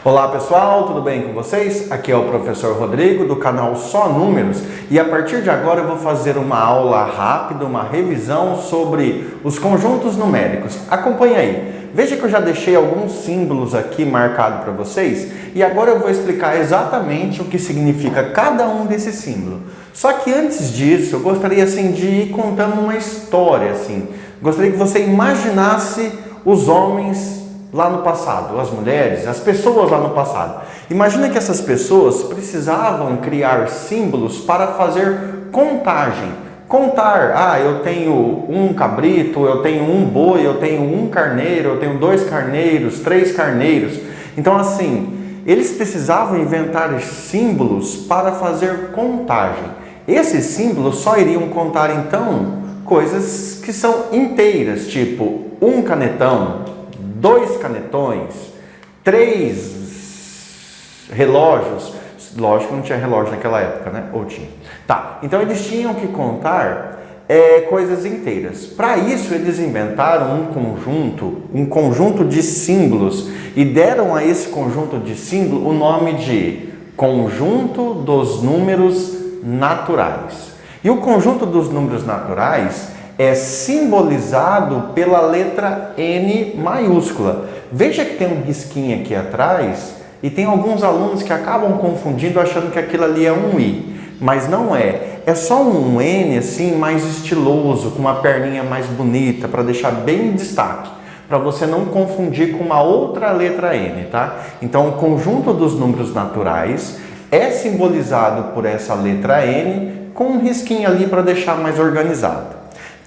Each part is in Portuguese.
Olá pessoal, tudo bem com vocês? Aqui é o professor Rodrigo do canal Só Números e a partir de agora eu vou fazer uma aula rápida, uma revisão sobre os conjuntos numéricos. Acompanhe aí. Veja que eu já deixei alguns símbolos aqui marcados para vocês e agora eu vou explicar exatamente o que significa cada um desses símbolos. Só que antes disso, eu gostaria assim de ir contando uma história assim. Gostaria que você imaginasse os homens lá no passado, as mulheres, as pessoas lá no passado. Imagina que essas pessoas precisavam criar símbolos para fazer contagem. Contar, eu tenho um cabrito, eu tenho um boi, eu tenho um carneiro, eu tenho 2 carneiros, 3 carneiros. Então assim, eles precisavam inventar símbolos para fazer contagem. Esses símbolos só iriam contar então coisas que são inteiras, tipo um canetão, 2 canetões, 3 relógios. Lógico que não tinha relógio naquela época, né? Ou tinha? Tá, então eles tinham que contar coisas inteiras. Para isso eles inventaram um conjunto de símbolos e deram a esse conjunto de símbolos o nome de conjunto dos números naturais. E o conjunto dos números naturais é simbolizado pela letra N maiúscula. Veja que tem um risquinho aqui atrás e tem alguns alunos que acabam confundindo achando que aquilo ali é um I, mas não é. É só um N assim mais estiloso, com uma perninha mais bonita, para deixar bem em destaque, para você não confundir com uma outra letra N, tá? Então o conjunto dos números naturais é simbolizado por essa letra N com um risquinho ali para deixar mais organizado.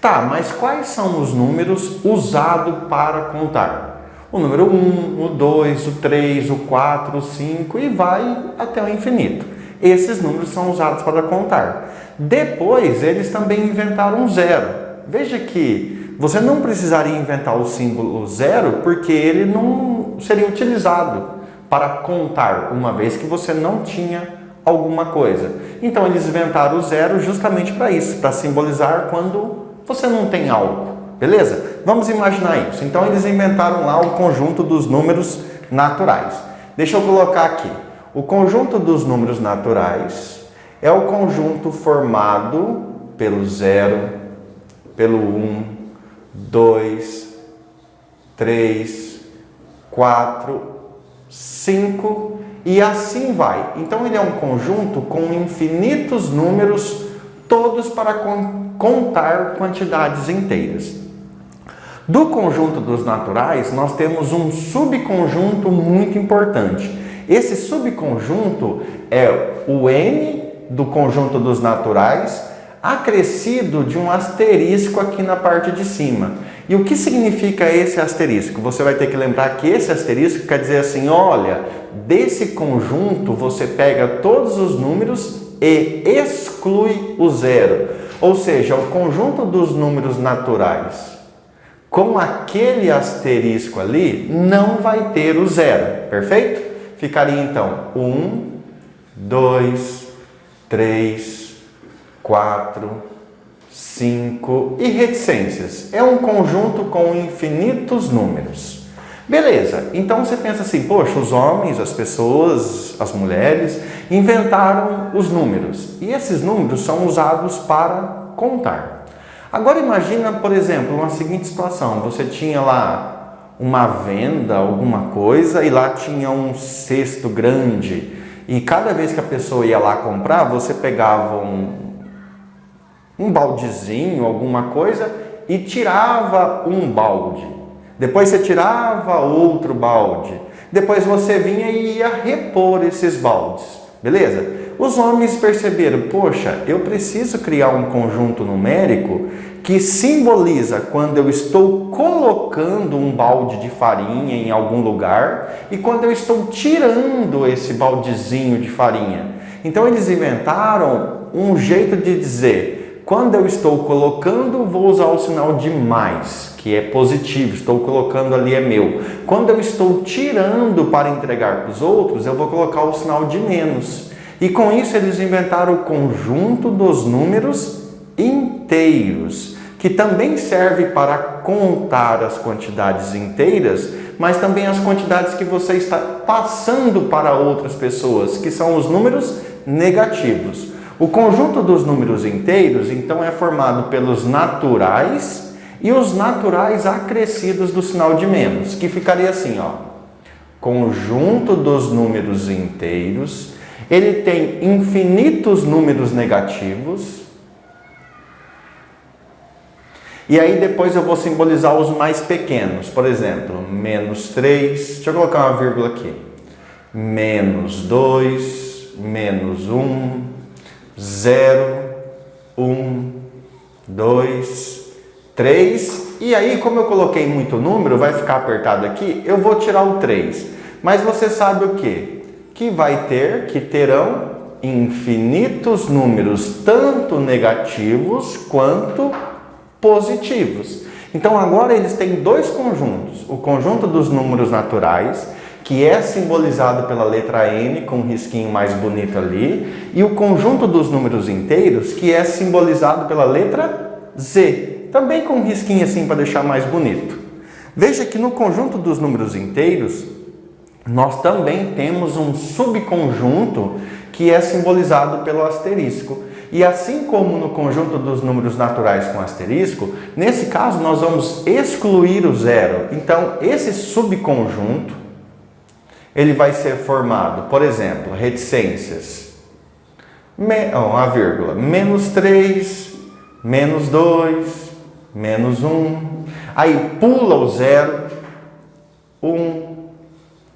Tá, mas quais são os números usados para contar? O número 1, o 2, o 3, o 4, o 5 e vai até o infinito. Esses números são usados para contar. Depois, eles também inventaram um zero. Veja que você não precisaria inventar o símbolo zero porque ele não seria utilizado para contar, uma vez que você não tinha alguma coisa. Então, eles inventaram o zero justamente para isso, para simbolizar quando você não tem algo, beleza? Vamos imaginar isso. Então, eles inventaram lá o conjunto dos números naturais. Deixa eu colocar aqui. O conjunto dos números naturais é o conjunto formado pelo 0, pelo 1, 2, 3, 4, 5 e assim vai. Então, ele é um conjunto com infinitos números, todos para contar quantidades inteiras. Do conjunto dos naturais, nós temos um subconjunto muito importante. Esse subconjunto é o N do conjunto dos naturais, acrescido de um asterisco aqui na parte de cima. E o que significa esse asterisco? Você vai ter que lembrar que esse asterisco quer dizer assim, olha, desse conjunto você pega todos os números e exclui o zero. Ou seja, o conjunto dos números naturais com aquele asterisco ali não vai ter o zero, perfeito? Ficaria então 1, 2, 3, 4, 5 e reticências. É um conjunto com infinitos números. Beleza, então você pensa assim, poxa, os homens, as pessoas, as mulheres inventaram os números e esses números são usados para contar. Agora imagina, por exemplo, uma seguinte situação, você tinha lá uma venda, alguma coisa e lá tinha um cesto grande e cada vez que a pessoa ia lá comprar, você pegava um baldezinho, alguma coisa e tirava um balde. Depois você tirava outro balde. Depois você vinha e ia repor esses baldes. Beleza? Os homens perceberam, poxa, eu preciso criar um conjunto numérico que simboliza quando eu estou colocando um balde de farinha em algum lugar e quando eu estou tirando esse baldezinho de farinha. Então eles inventaram um jeito de dizer, quando eu estou colocando, vou usar o sinal de mais, que é positivo, estou colocando ali é meu. Quando eu estou tirando para entregar para os outros, eu vou colocar o sinal de menos. E com isso eles inventaram o conjunto dos números inteiros, que também serve para contar as quantidades inteiras, mas também as quantidades que você está passando para outras pessoas, que são os números negativos. O conjunto dos números inteiros, então, é formado pelos naturais e os naturais acrescidos do sinal de menos, que ficaria assim, ó. Conjunto dos números inteiros, ele tem infinitos números negativos. E aí depois eu vou simbolizar os mais pequenos. Por exemplo, menos 3, deixa eu colocar uma vírgula aqui. Menos 2, menos 1, 0, 1, 2, 3. E aí, como eu coloquei muito número, vai ficar apertado aqui, eu vou tirar o 3. Mas você sabe o quê? Que terão infinitos números, tanto negativos quanto positivos. Então agora eles têm dois conjuntos, o conjunto dos números naturais, que é simbolizado pela letra N com um risquinho mais bonito ali, e o conjunto dos números inteiros, que é simbolizado pela letra Z, também com um risquinho assim para deixar mais bonito. Veja que no conjunto dos números inteiros, nós também temos um subconjunto que é simbolizado pelo asterisco. E assim como no conjunto dos números naturais com asterisco, nesse caso nós vamos excluir o zero. Então, esse subconjunto, ele vai ser formado, por exemplo, reticências, uma vírgula, menos 3, menos 2, menos 1, aí pula o zero, 1,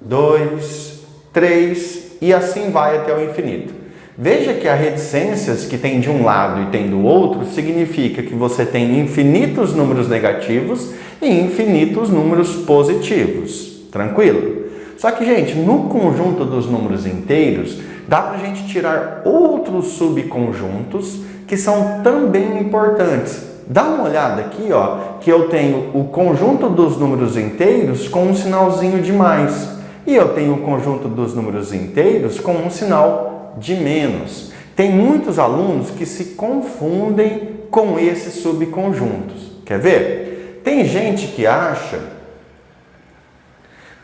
2, 3, e assim vai até o infinito. Veja que a reticências que tem de um lado e tem do outro significa que você tem infinitos números negativos e infinitos números positivos. Tranquilo? Só que, gente, no conjunto dos números inteiros, dá para a gente tirar outros subconjuntos que são também importantes. Dá uma olhada aqui, ó, que eu tenho o conjunto dos números inteiros com um sinalzinho de mais. E eu tenho o conjunto dos números inteiros com um sinal de menos. Tem muitos alunos que se confundem com esses subconjuntos. Quer ver? Tem gente que acha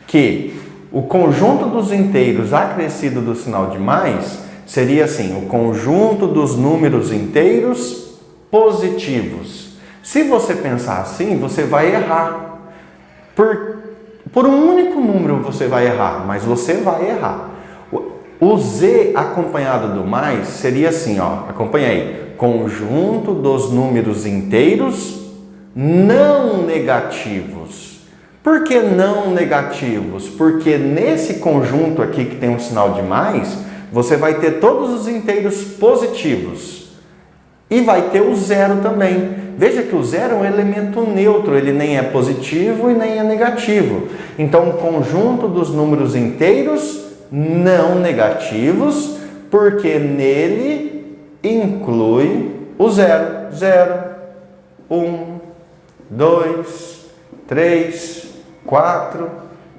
que o conjunto dos inteiros acrescido do sinal de mais seria assim, o conjunto dos números inteiros positivos. Se você pensar assim, você vai errar. Por um único número você vai errar, mas você vai errar. O Z acompanhado do mais seria assim, ó, acompanha aí, conjunto dos números inteiros não negativos. Por que não negativos? Porque nesse conjunto aqui que tem um sinal de mais, você vai ter todos os inteiros positivos e vai ter o zero também. Veja que o zero é um elemento neutro, ele nem é positivo e nem é negativo. Então, o conjunto dos números inteiros não negativos, porque nele inclui o zero. 0, 1, 2, 3, 4,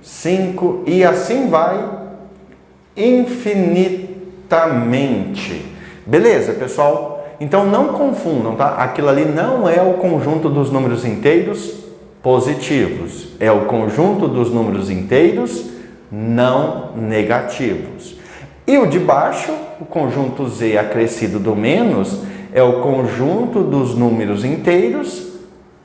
5 e assim vai infinitamente. Beleza, pessoal? Então não confundam, tá? Aquilo ali não é o conjunto dos números inteiros positivos, é o conjunto dos números inteiros não negativos. E o de baixo, o conjunto Z acrescido do menos, é o conjunto dos números inteiros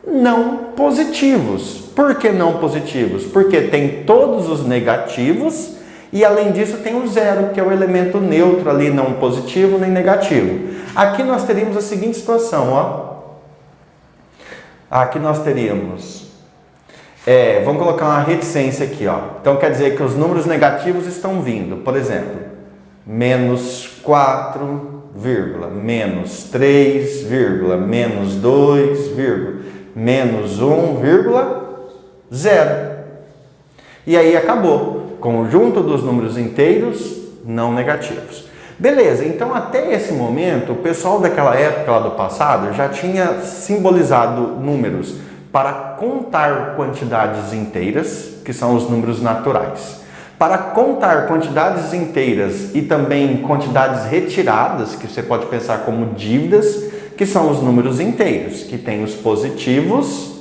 não positivos. Por que não positivos? Porque tem todos os negativos e além disso tem o zero, que é o elemento neutro ali, não positivo nem negativo. Aqui nós teríamos a seguinte situação, ó. Aqui nós teríamos vamos colocar uma reticência aqui, ó. Então quer dizer que os números negativos estão vindo. Por exemplo, menos 4, menos 3, menos 2, menos 1, 0. E aí acabou. Conjunto dos números inteiros não negativos. Beleza, então até esse momento, o pessoal daquela época lá do passado já tinha simbolizado números para contar quantidades inteiras, que são os números naturais. Para contar quantidades inteiras e também quantidades retiradas, que você pode pensar como dívidas, que são os números inteiros, que tem os positivos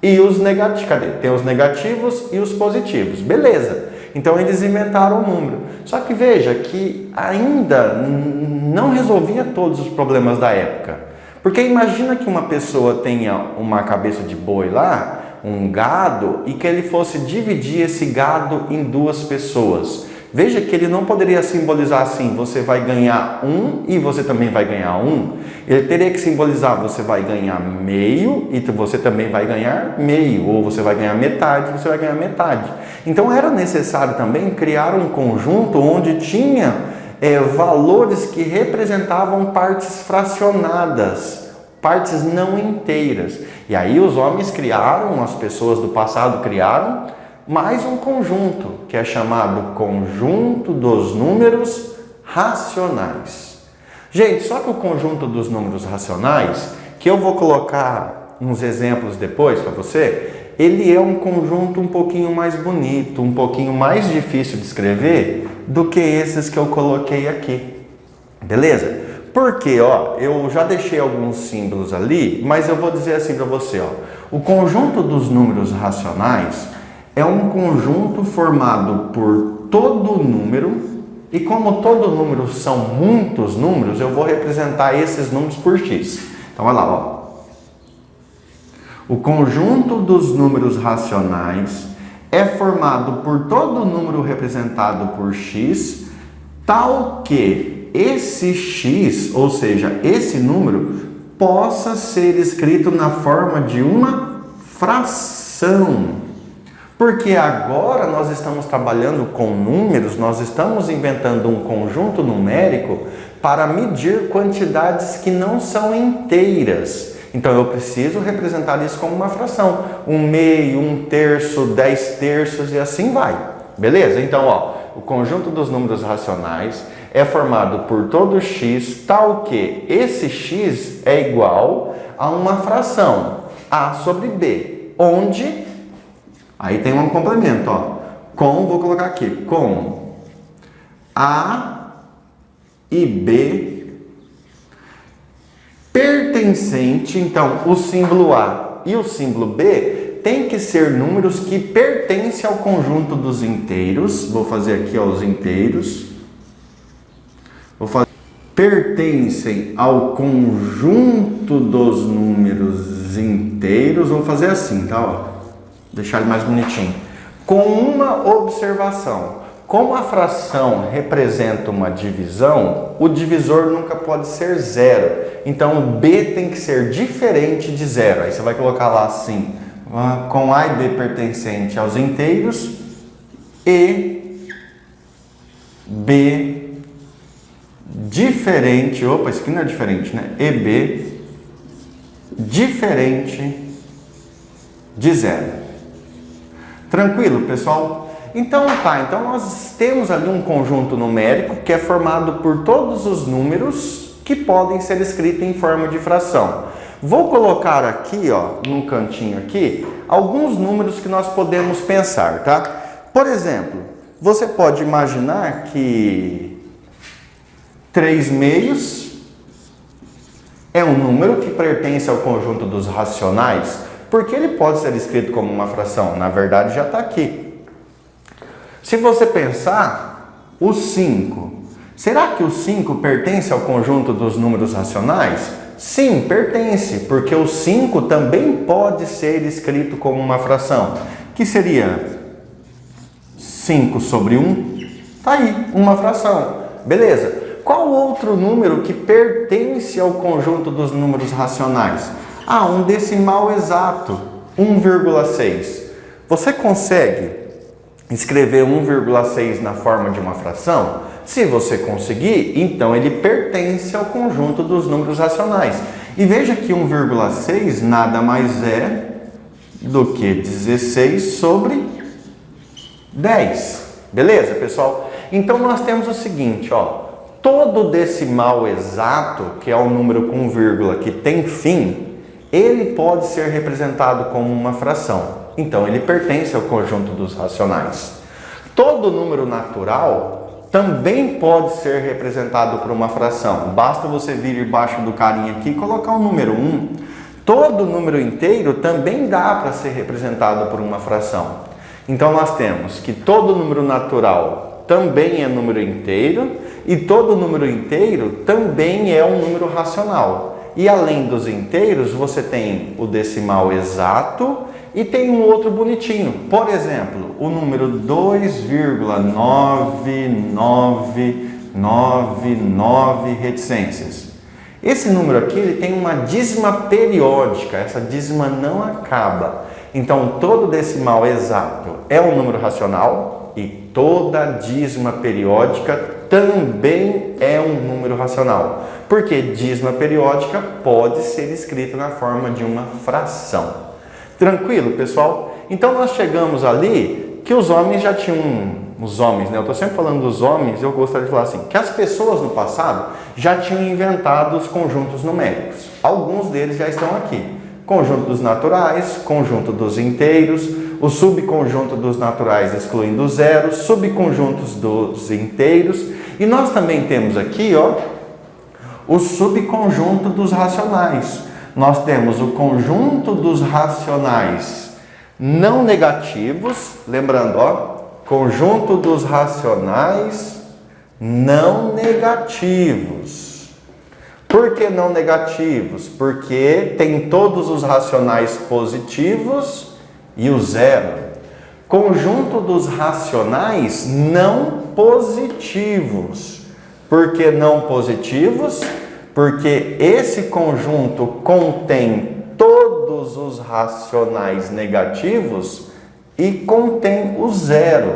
e os negativos. Cadê? Tem os negativos e os positivos. Beleza. Então eles inventaram o número. Só que veja que ainda não resolvia todos os problemas da época. Porque imagina que uma pessoa tenha uma cabeça de boi lá, um gado, e que ele fosse dividir esse gado em duas pessoas. Veja que ele não poderia simbolizar assim, você vai ganhar um e você também vai ganhar um. Ele teria que simbolizar, você vai ganhar meio e você também vai ganhar meio. Ou você vai ganhar metade e você vai ganhar metade. Então era necessário também criar um conjunto onde tinha valores que representavam partes fracionadas, partes não inteiras. E aí os homens criaram, as pessoas do passado criaram mais um conjunto, que é chamado conjunto dos números racionais. Gente, só que o conjunto dos números racionais, que eu vou colocar uns exemplos depois para você, ele é um conjunto um pouquinho mais bonito, um pouquinho mais difícil de escrever do que esses que eu coloquei aqui. Beleza? Porque, ó, eu já deixei alguns símbolos ali, mas eu vou dizer assim para você, ó, o conjunto dos números racionais é um conjunto formado por todo número, e como todo número são muitos números, eu vou representar esses números por x. Então, olha lá, ó. O conjunto dos números racionais é formado por todo número representado por x, tal que esse x, ou seja, esse número, possa ser escrito na forma de uma fração. Porque agora nós estamos trabalhando com números, nós estamos inventando um conjunto numérico para medir quantidades que não são inteiras. Então eu preciso representar isso como uma fração. 1/2, 1/3, 10/3 e assim vai. Beleza? Então, ó, o conjunto dos números racionais é formado por todo x, tal que esse x é igual a uma fração, a sobre b, onde... Aí tem um complemento, ó. Vou colocar aqui, com A e B pertencente, então o símbolo A e o símbolo B tem que ser números que pertencem ao conjunto dos inteiros. Vou fazer aqui, ó, os inteiros. Pertencem ao conjunto dos números inteiros. Vou fazer assim, tá, ó. Deixar ele mais bonitinho. Com uma observação. Como a fração representa uma divisão, o divisor nunca pode ser zero. Então, o B tem que ser diferente de zero. Aí você vai colocar lá assim, com A e B pertencente aos inteiros e B diferente, opa, isso aqui não é diferente, né? E B diferente de zero. Tranquilo, pessoal? Então nós temos ali um conjunto numérico que é formado por todos os números que podem ser escritos em forma de fração. Vou colocar aqui, ó, num cantinho aqui, alguns números que nós podemos pensar, tá? Por exemplo, você pode imaginar que 3/2 é um número que pertence ao conjunto dos racionais, porque ele pode ser escrito como uma fração. Na verdade, já está aqui. Se você pensar, o 5. Será que o 5 pertence ao conjunto dos números racionais? Sim, pertence, porque o 5 também pode ser escrito como uma fração. Que seria 5 sobre 1? Tá aí, uma fração. Beleza. Qual outro número que pertence ao conjunto dos números racionais? Um decimal exato, 1,6. Você consegue escrever 1,6 na forma de uma fração? Se você conseguir, então ele pertence ao conjunto dos números racionais. E veja que 1,6 nada mais é do que 16 sobre 10. Beleza, pessoal? Então nós temos o seguinte, ó. Todo decimal exato, que é o número com vírgula que tem fim, ele pode ser representado como uma fração. Então, ele pertence ao conjunto dos racionais. Todo número natural também pode ser representado por uma fração. Basta você vir embaixo do carinha aqui e colocar o número 1. todo número inteiro também dá para ser representado por uma fração. Então nós temos que todo número natural também é número inteiro e todo número inteiro também é um número racional. E além dos inteiros, você tem o decimal exato e tem um outro bonitinho. Por exemplo, o número 2,9999 reticências. Esse número aqui ele tem uma dízima periódica, essa dízima não acaba. Então, todo decimal exato é um número racional e toda dízima periódica também é um número racional. Porque dízima periódica pode ser escrita na forma de uma fração. Tranquilo, pessoal? Então, nós chegamos ali que os homens já tinham... Os homens, né? Eu estou sempre falando dos homens, eu gostaria de falar assim, que as pessoas no passado já tinham inventado os conjuntos numéricos. Alguns deles já estão aqui. Conjunto dos naturais, conjunto dos inteiros, o subconjunto dos naturais excluindo o zero, subconjuntos dos inteiros. E nós também temos aqui, ó, o subconjunto dos racionais. Nós temos o conjunto dos racionais não negativos, lembrando, ó, conjunto dos racionais não negativos. Por que não negativos? Porque tem todos os racionais positivos e o zero. Conjunto dos racionais não positivos. Por que não positivos? Porque esse conjunto contém todos os racionais negativos e contém o zero.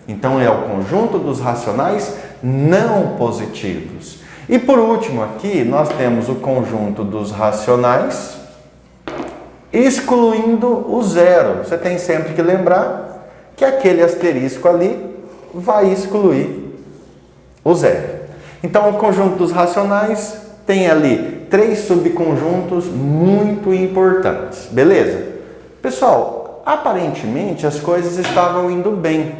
Então é o conjunto dos racionais não positivos. E por último aqui nós temos o conjunto dos racionais excluindo o zero. Você tem sempre que lembrar que aquele asterisco ali vai excluir o zero. Então o conjunto dos racionais tem ali 3 subconjuntos muito importantes. Beleza? Pessoal, aparentemente as coisas estavam indo bem.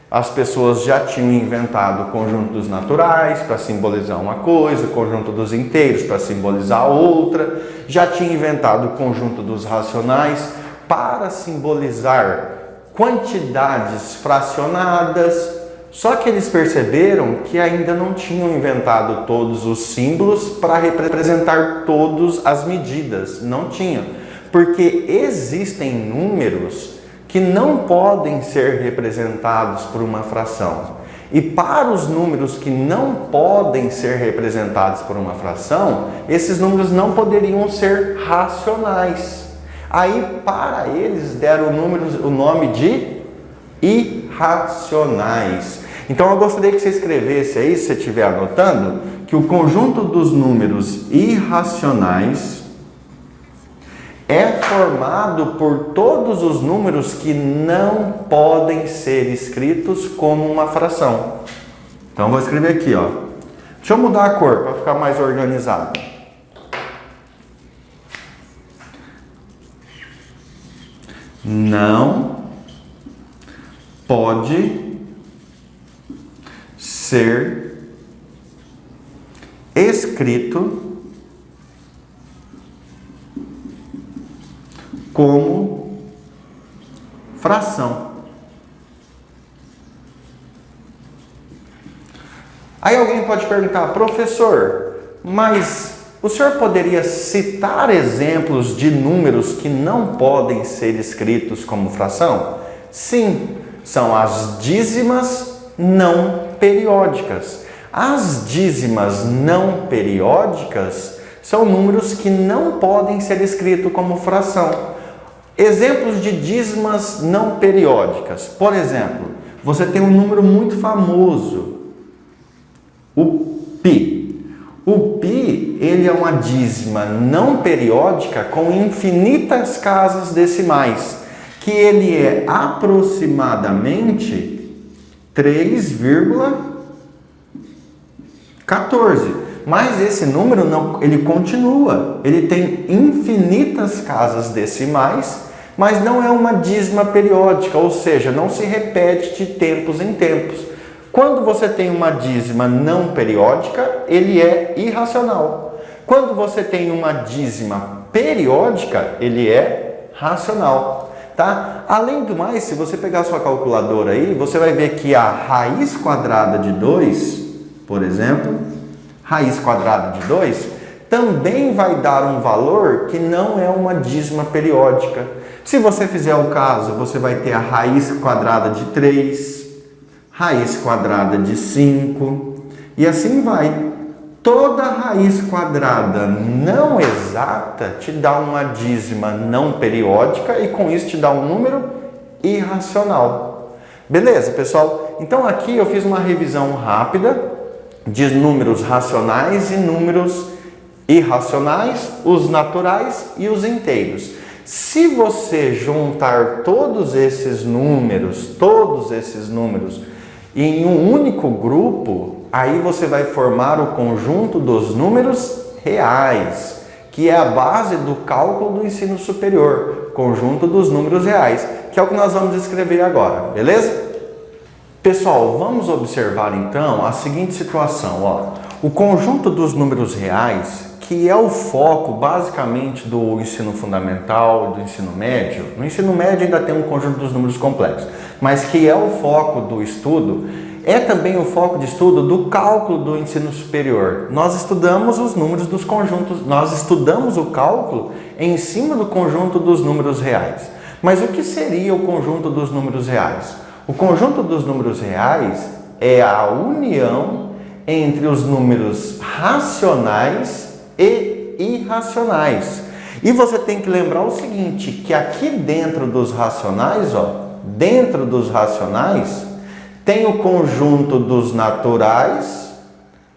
As pessoas já tinham inventado o conjunto dos naturais para simbolizar uma coisa, o conjunto dos inteiros para simbolizar outra, já tinha inventado o conjunto dos racionais para simbolizar quantidades fracionadas. Só que eles perceberam que ainda não tinham inventado todos os símbolos para representar todas as medidas. Não tinham. Porque existem números que não podem ser representados por uma fração. E para os números que não podem ser representados por uma fração, esses números não poderiam ser racionais. Aí, para eles, deram o nome de irracionais. Então eu gostaria que você escrevesse aí, se você estiver anotando, que o conjunto dos números irracionais é formado por todos os números que não podem ser escritos como uma fração. Então eu vou escrever aqui, ó. Deixa eu mudar a cor para ficar mais organizado. Não pode ser escrito como fração. Aí alguém pode perguntar, professor, mas o senhor poderia citar exemplos de números que não podem ser escritos como fração? Sim, são as dízimas não periódicas. As dízimas não periódicas são números que não podem ser escritos como fração. Exemplos de dízimas não periódicas. Por exemplo, você tem um número muito famoso, o π. O π, ele é uma dízima não periódica com infinitas casas decimais, que ele é aproximadamente 3,14. Mas esse número não, ele continua, ele tem infinitas casas decimais, mas não é uma dízima periódica, ou seja, não se repete de tempos em tempos. Quando você tem uma dízima não periódica, ele é irracional. Quando você tem uma dízima periódica, ele é racional. Tá? Além do mais, se você pegar a sua calculadora aí, você vai ver que a raiz quadrada de 2, por exemplo, raiz quadrada de 2, também vai dar um valor que não é uma dízima periódica. Se você fizer o caso, você vai ter a raiz quadrada de 3, raiz quadrada de 5, e assim vai. Toda raiz quadrada não exata te dá uma dízima não periódica e com isso te dá um número irracional. Beleza, pessoal? Então aqui eu fiz uma revisão rápida de números racionais e números irracionais, os naturais e os inteiros. Se você juntar todos esses números em um único grupo, aí você vai formar o conjunto dos números reais, que é a base do cálculo do ensino superior, conjunto dos números reais, que é o que nós vamos escrever agora, beleza? Pessoal, vamos observar então a seguinte situação, ó. O conjunto dos números reais, que é o foco basicamente do ensino fundamental, do ensino médio. No ensino médio ainda tem um conjunto dos números complexos, mas que é o foco do estudo, é também o foco de estudo do cálculo do ensino superior. Nós estudamos os números dos conjuntos, nós estudamos o cálculo em cima do conjunto dos números reais. Mas o que seria o conjunto dos números reais? O conjunto dos números reais é a união entre os números racionais e irracionais. E você tem que lembrar o seguinte, que aqui dentro dos racionais, ó, dentro dos racionais, tem o conjunto dos naturais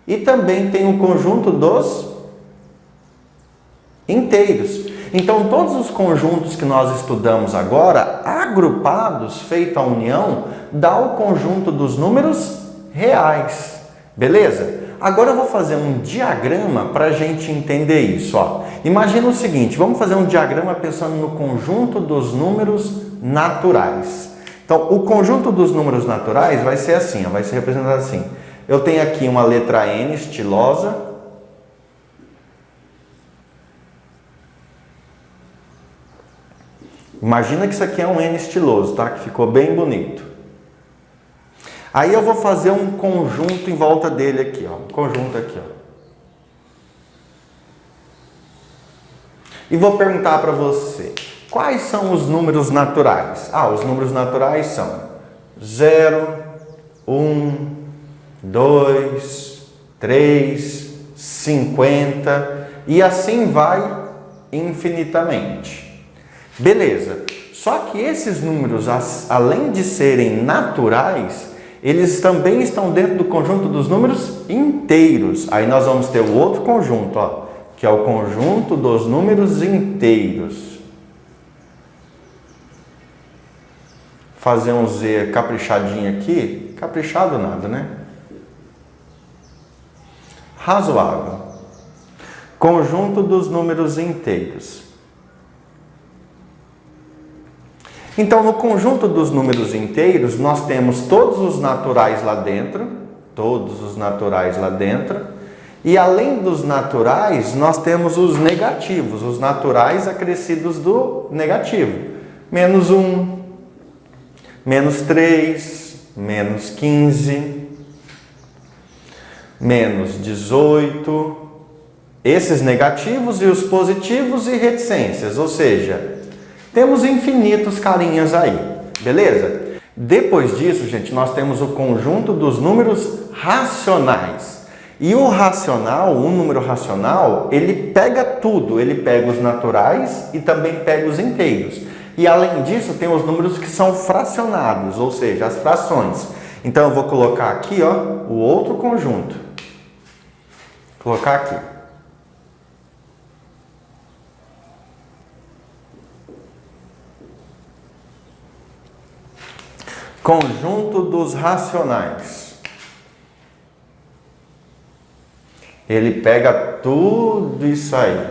e também tem o conjunto dos inteiros. Então, todos os conjuntos que nós estudamos agora, agrupados, feita a união, dá o conjunto dos números reais. Beleza? Agora eu vou fazer um diagrama para a gente entender isso. Ó. Imagina o seguinte, vamos fazer um diagrama pensando no conjunto dos números naturais. Então, o conjunto dos números naturais vai ser assim, ó, vai ser representado assim. Eu tenho aqui uma letra N estilosa. Imagina que isso aqui é um N estiloso, tá? Que ficou bem bonito. Aí eu vou fazer um conjunto em volta dele aqui, ó. Um conjunto aqui, ó. E vou perguntar para você, quais são os números naturais? Ah, os números naturais são 0, 1, 2, 3, 50 e assim vai infinitamente. Beleza. Só que esses números, além de serem naturais, eles também estão dentro do conjunto dos números inteiros. Aí nós vamos ter o outro conjunto, ó, que é o conjunto dos números inteiros. Fazer um Z caprichadinho aqui. Caprichado nada, né? Razoável. Conjunto dos números inteiros. Então, no conjunto dos números inteiros, nós temos todos os naturais lá dentro, e além dos naturais, nós temos os negativos, os naturais acrescidos do negativo. Menos 1, menos 3, menos 15, menos 18, esses negativos e os positivos e reticências, ou seja, temos infinitos carinhas aí, beleza? Depois disso, gente, nós temos o conjunto dos números racionais. E o racional, o número racional, ele pega tudo, ele pega os naturais e também pega os inteiros. E além disso, tem os números que são fracionados, ou seja, as frações. Então eu vou colocar aqui, ó, o outro conjunto. Vou colocar aqui. Conjunto dos racionais. Ele pega tudo isso aí.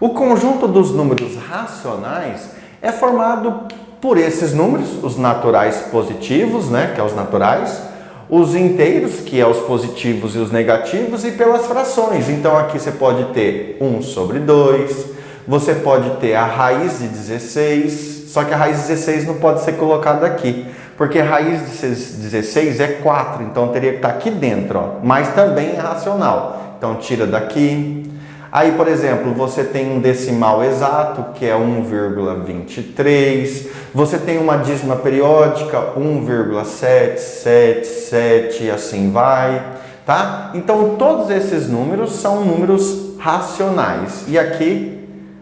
O conjunto dos números racionais é formado por esses números, os naturais positivos, né, que é os naturais, Os inteiros, que é os positivos e os negativos, e pelas frações. Então aqui você pode ter 1 sobre 2, você pode ter a raiz de 16, só que a raiz de 16 não pode ser colocada aqui, porque a raiz de 16 é 4, então teria que estar aqui dentro, ó, mas também é racional. Então tira daqui. Aí, por exemplo, você tem um decimal exato, que é 1,23. Você tem uma dízima periódica, 1,777, e assim vai, tá? Então, todos esses números são números racionais. E aqui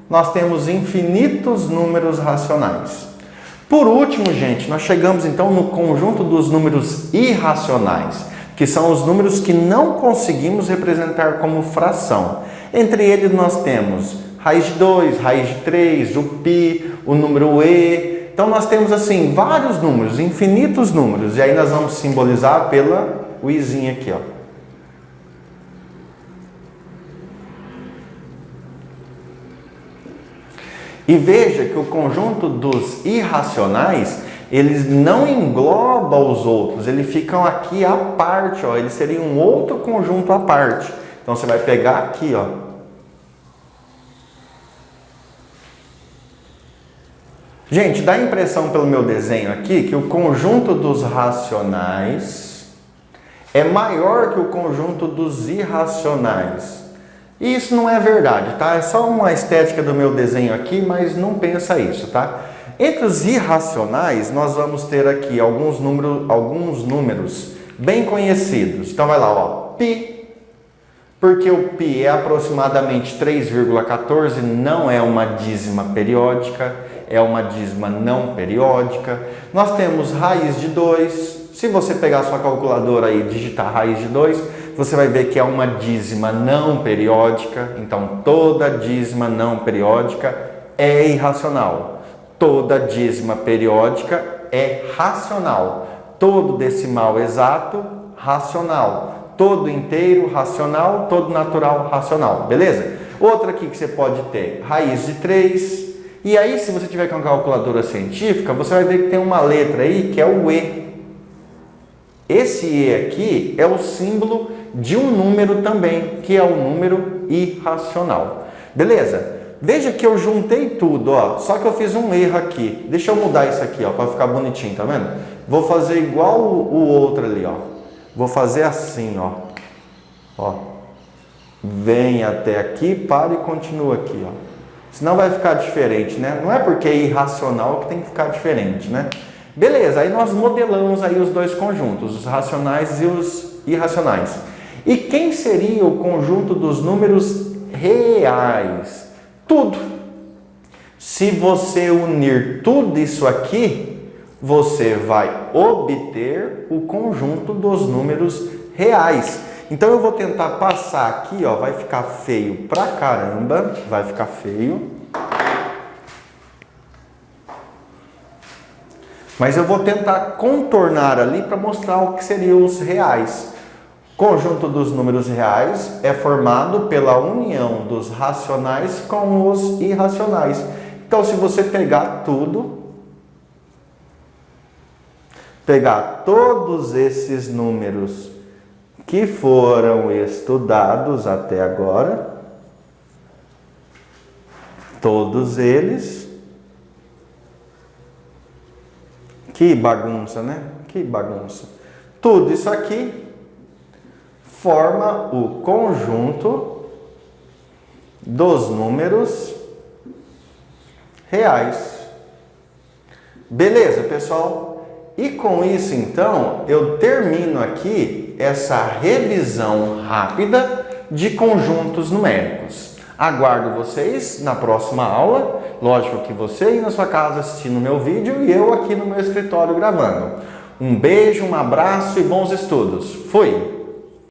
nós temos infinitos números racionais. Por último, gente, nós chegamos então no conjunto dos números irracionais, que são os números que não conseguimos representar como fração. Entre eles nós temos raiz de 2, raiz de 3, o π, o número e. Então nós temos assim vários números, infinitos números. E aí nós vamos simbolizar pela o izinho aqui, ó. E veja que o conjunto dos irracionais, eles não englobam os outros, eles ficam aqui à parte, ó. Eles seriam um outro conjunto à parte. Então você vai pegar aqui, ó. Gente, dá a impressão pelo meu desenho aqui que o conjunto dos racionais é maior que o conjunto dos irracionais. E isso não é verdade, tá? É só uma estética do meu desenho aqui, mas não pensa isso, tá? Entre os irracionais, nós vamos ter aqui alguns números bem conhecidos. Então vai lá, ó, π. Porque o π é aproximadamente 3,14, não é uma dízima periódica, é uma dízima não periódica. Nós temos raiz de 2. Se você pegar sua calculadora aí e digitar raiz de 2, você vai ver que é uma dízima não periódica. Então, toda dízima não periódica é irracional. Toda dízima periódica é racional. Todo decimal exato, racional. Todo inteiro, racional. Todo natural, racional. Beleza? Outra aqui que você pode ter, raiz de 3. E aí, se você tiver com uma calculadora científica, você vai ver que tem uma letra aí que é o E. Esse E aqui é o símbolo de um número também, que é o número irracional. Beleza? Veja que eu juntei tudo, ó, só que eu fiz um erro aqui. Deixa eu mudar isso aqui, ó, para ficar bonitinho, tá vendo? Vou fazer igual o outro ali, ó. Vou fazer assim, ó. Ó. Vem até aqui, para e continua aqui, ó. Senão vai ficar diferente, né? Não é porque é irracional que tem que ficar diferente, né? Beleza, aí nós modelamos aí os dois conjuntos, os racionais e os irracionais. E quem seria o conjunto dos números reais? Tudo. Se você unir tudo isso aqui, você vai obter o conjunto dos números reais. Então eu vou tentar passar aqui, ó, vai ficar feio pra caramba, vai ficar feio. Mas eu vou tentar contornar ali para mostrar o que seriam os reais. O conjunto dos números reais é formado pela união dos racionais com os irracionais. Então, se você pegar tudo, pegar todos esses números que foram estudados até agora, todos eles, que bagunça, né? Que bagunça. Tudo isso aqui forma o conjunto dos números reais. Beleza, pessoal? E com isso, então, eu termino aqui essa revisão rápida de conjuntos numéricos. Aguardo vocês na próxima aula. Lógico que você aí na sua casa assistindo o meu vídeo e eu aqui no meu escritório gravando. Um beijo, um abraço e bons estudos. Fui!